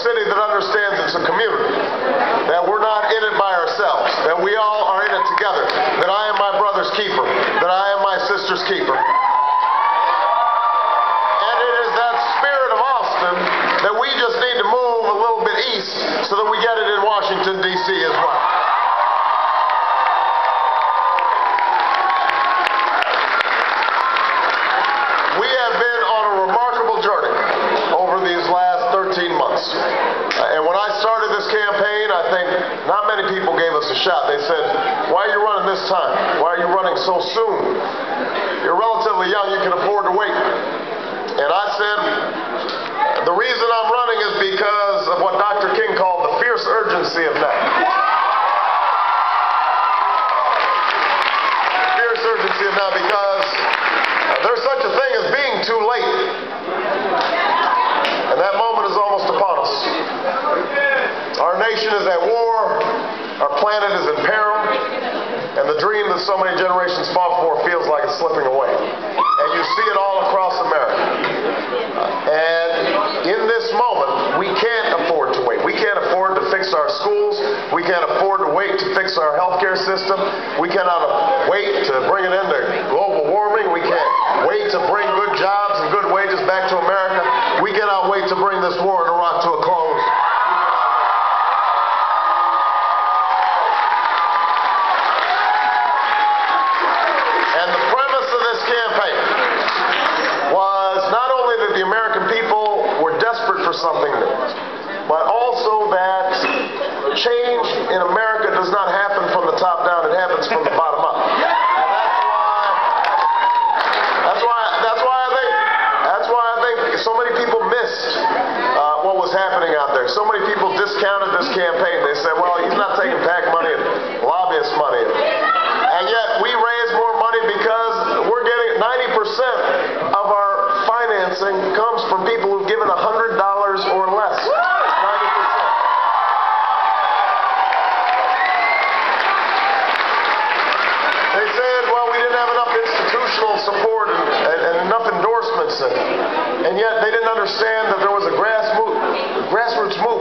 city that understands it's a community, that we're not in it by ourselves, that we all are in it together, that I am my brother's keeper, that I am my sister's keeper. And it is that spirit of Austin that we just need to move a little bit east so that we get it in Washington, D.C. as well. We have been on a remarkable journey over these last 13 months. And when I started this campaign, I think not many people gave us a shot. They said, "Why are you running this time? Why are you running so soon? You're relatively young, you can afford to wait." And I said, the reason I'm running is because of what Dr. King called the fierce urgency of now. The fierce urgency of now, because there's such a thing as being too late. And that moment is almost upon us. Our nation is at war. Our planet is in peril. And the dream that so many generations fought for feels like it's slipping away. And you see it all across America. And in this moment, we can't afford to wait. We can't afford to fix our schools. We can't afford to wait to fix our healthcare system. We cannot wait to bring an end to global warming. We can't wait to bring good jobs and good wages back to America. We cannot wait to bring this war in Iraq to a close. And the premise of this campaign was not only that the American people were desperate for something new, but also that change in America does not happen from the top down, it happens from the bottom up. And that's why I think so many people missed what was happening out there. So many people discounted this campaign. They said, well, he's not taking PAC money and lobbyist money. And yet we raise more money because we're getting 90% of our financing comes from people who've given $100 or less. 90%. They said, well, we didn't have enough institutional support and enough endorsements, and yet they didn't understand that there was a grassroots movement